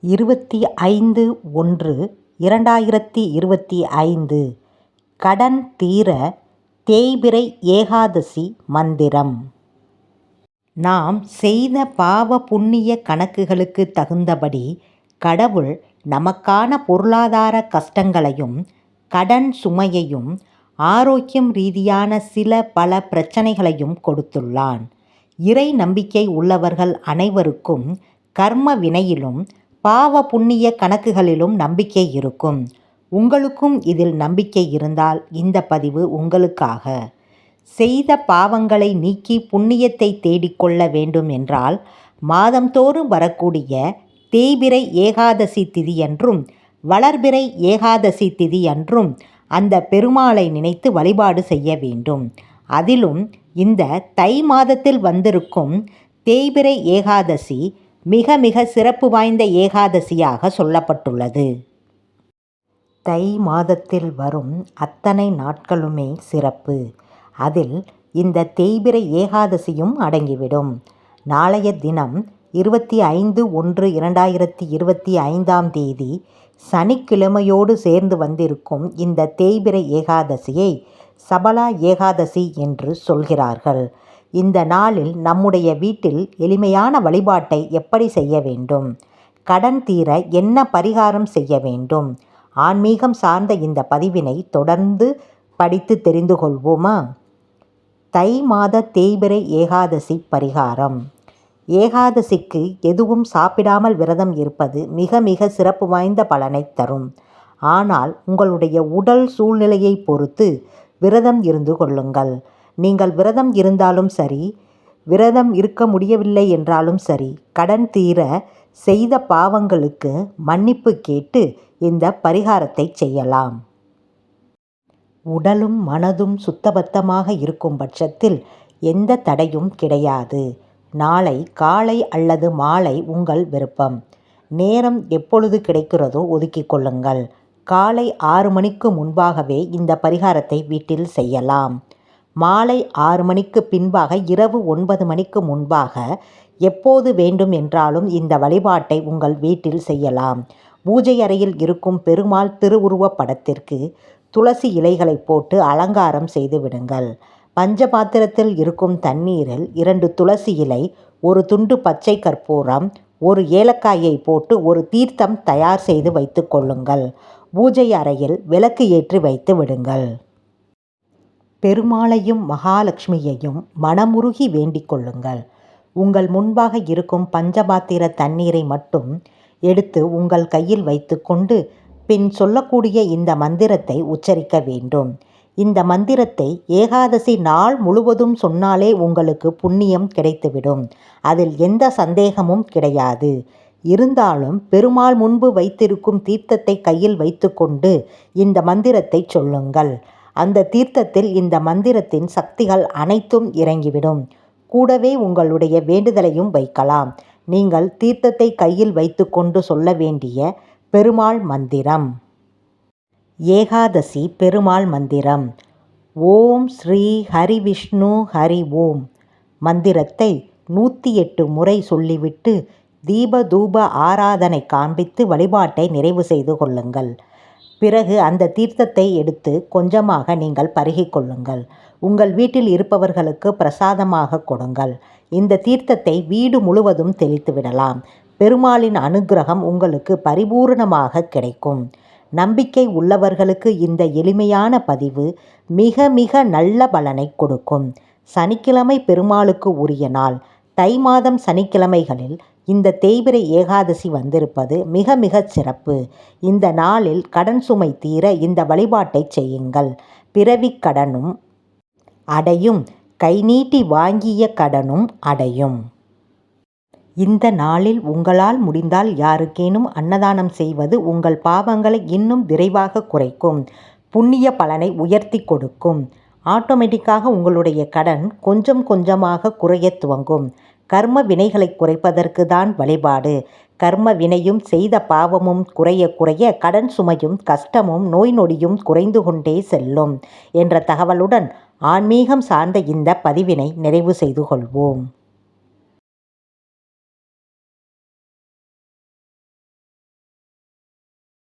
25/1/2025 கடன் தீர தேய்பிறை ஏகாதசி மந்திரம். நாம் செய்த பாவ புண்ணிய கணக்குகளுக்கு தகுந்தபடி கடவுள் நமக்கான பொருளாதார கஷ்டங்களையும் கடன் சுமையையும் ஆரோக்கியம் ரீதியான பல பிரச்சனைகளையும் கொடுத்துள்ளான். இறை நம்பிக்கை உள்ளவர்கள் அனைவருக்கும் கர்ம வினையிலும் பாவ புண்ணிய கணக்குகளிலும் நம்பிக்கை இருக்கும். உங்களுக்கும் இதில் நம்பிக்கை இருந்தால் இந்த பதிவு உங்களுக்காக. செய்த பாவங்களை நீக்கி புண்ணியத்தை தேடிக்கொள்ள வேண்டும் என்றால் மாதந்தோறும் வரக்கூடிய தேய்பிறை ஏகாதசி திதியன்றும் வளர்பிறை ஏகாதசி திதியன்றும் அந்த பெருமாளை நினைத்து வழிபாடு செய்ய வேண்டும். அதிலும் இந்த தை மாதத்தில் வந்திருக்கும் தேய்பிறை ஏகாதசி மிக மிக சிறப்பு வாய்ந்த ஏகாதசியாக சொல்லப்பட்டுள்ளது. தை மாதத்தில் வரும் அத்தனை நாட்களுமே சிறப்பு. அதில் இந்த தேய்பிறை ஏகாதசியும் அடங்கிவிடும். நாளைய தினம் 25/1/2025 சனிக்கிழமையோடு சேர்ந்து வந்திருக்கும் இந்த தேய்பிறை ஏகாதசியை சபலா ஏகாதசி என்று சொல்கிறார்கள். இந்த நாளில் நம்முடைய வீட்டில் எளிமையான வழிபாட்டை எப்படி செய்ய வேண்டும், கடன் தீர என்ன பரிகாரம் செய்ய வேண்டும், ஆன்மீகம் சார்ந்த இந்த பதிவினை தொடர்ந்து படித்து தெரிந்து கொள்வோமா? தை மாத தேய்பிறை ஏகாதசி பரிகாரம். ஏகாதசிக்கு எதுவும் சாப்பிடாமல் விரதம் இருப்பது மிக மிக சிறப்பு வாய்ந்த பலனை தரும். ஆனால் உங்களுடைய உடல் சூழ்நிலையை பொறுத்து விரதம் இருந்து கொள்ளுங்கள். நீங்கள் விரதம் இருந்தாலும் சரி, விரதம் இருக்க முடியவில்லை என்றாலும் சரி, கடன் தீர செய்த பாவங்களுக்கு மன்னிப்பு கேட்டு இந்த பரிகாரத்தை செய்யலாம். உடலும் மனதும் சுத்தபத்தமாக இருக்கும் பட்சத்தில் எந்த தடையும் கிடையாது. நாளை காலை அல்லது மாலை உங்கள் விருப்பம். நேரம் எப்பொழுது கிடைக்கிறதோ ஒதுக்கிக் கொள்ளுங்கள். காலை 6 மணிக்கு முன்பாகவே இந்த பரிகாரத்தை வீட்டில் செய்யலாம். மாலை 6 மணிக்கு பின்பாக இரவு 9 மணிக்கு முன்பாக எப்போது வேண்டும் என்றாலும் இந்த வழிபாட்டை உங்கள் வீட்டில் செய்யலாம். பூஜை அறையில் இருக்கும் பெருமாள் திருவுருவப் படத்திற்கு துளசி இலைகளை போட்டு அலங்காரம் செய்து விடுங்கள். பஞ்சபாத்திரத்தில் இருக்கும் தண்ணீரில் 2 துளசி இலை, 1 துண்டு பச்சை கற்பூரம், 1 ஏலக்காயை போட்டு ஒரு தீர்த்தம் தயார் செய்து வைத்து கொள்ளுங்கள். பூஜை அறையில் விளக்கு ஏற்றி வைத்து விடுங்கள். பெருமாளையும் மகாலட்சுமியையும் மனமுருகி வேண்டிக் கொள்ளுங்கள். உங்கள் முன்பாக இருக்கும் பஞ்சபாத்திர தண்ணீரை மட்டும் எடுத்து உங்கள் கையில் வைத்து கொண்டு பின் சொல்லக்கூடிய இந்த மந்திரத்தை உச்சரிக்க வேண்டும். இந்த மந்திரத்தை ஏகாதசி நாள் முழுவதும் சொன்னாலே உங்களுக்கு புண்ணியம் கிடைத்துவிடும். அதில் எந்த சந்தேகமும் கிடையாது. இருந்தாலும் பெருமாள் முன்பு வைத்திருக்கும் தீர்த்தத்தை கையில் வைத்து கொண்டு இந்த மந்திரத்தை சொல்லுங்கள். அந்த தீர்த்தத்தில் இந்த மந்திரத்தின் சக்திகள் அனைத்தும் இறங்கிவிடும். கூடவே உங்களுடைய வேண்டுதலையும் வைக்கலாம். நீங்கள் தீர்த்தத்தை கையில் வைத்து கொண்டு சொல்ல வேண்டிய பெருமாள் மந்திரம். ஏகாதசி பெருமாள் மந்திரம். ஓம் ஸ்ரீ ஹரி விஷ்ணு ஹரி ஓம் மந்திரத்தை 108 முறை சொல்லிவிட்டு தீப தூப ஆராதனை காண்பித்து வழிபாட்டை நிறைவு செய்து கொள்ளுங்கள். பிறகு அந்த தீர்த்தத்தை எடுத்து கொஞ்சமாக நீங்கள் பருகிக் கொள்ளுங்கள். உங்கள் வீட்டில் இருப்பவர்களுக்கு பிரசாதமாக கொடுங்கள். இந்த தீர்த்தத்தை வீடு முழுவதும் தெளித்து விடலாம். பெருமாளின் அனுக்கிரகம் உங்களுக்கு பரிபூரணமாக கிடைக்கும். நம்பிக்கை உள்ளவர்களுக்கு இந்த எளிமையான பதிவு மிக மிக நல்ல பலனை கொடுக்கும். சனிக்கிழமை பெருமாளுக்கு உரிய நாள். தை மாதம் சனிக்கிழமைகளில் இந்த தேய்பிறை ஏகாதசி வந்திருப்பது மிக மிகச் சிறப்பு. இந்த நாளில் கடன் சுமை தீர இந்த வழிபாட்டை செய்யுங்கள். பிறவிக் கடனும் அடையும், கை நீட்டி வாங்கிய கடனும் அடையும். இந்த நாளில் உங்களால் முடிந்தால் யாருக்கேனும் அன்னதானம் செய்வது உங்கள் பாவங்களை இன்னும் விரைவாக குறைக்கும். புண்ணிய பலனை உயர்த்தி கொடுக்கும். ஆட்டோமேட்டிக்காக உங்களுடைய கடன் கொஞ்சம் கொஞ்சமாக குறைய துவங்கும். கர்ம வினைகளை குறைப்பதற்கு தான் வழிபாடு. கர்ம வினையும் செய்த பாவமும் குறைய குறைய கடன் சுமையும் கஷ்டமும் நோய் நொடியும் குறைந்து கொண்டே செல்லும் என்ற தகவலுடன் ஆன்மீகம் சார்ந்த இந்த பதிவினை நிறைவு செய்து கொள்வோம்.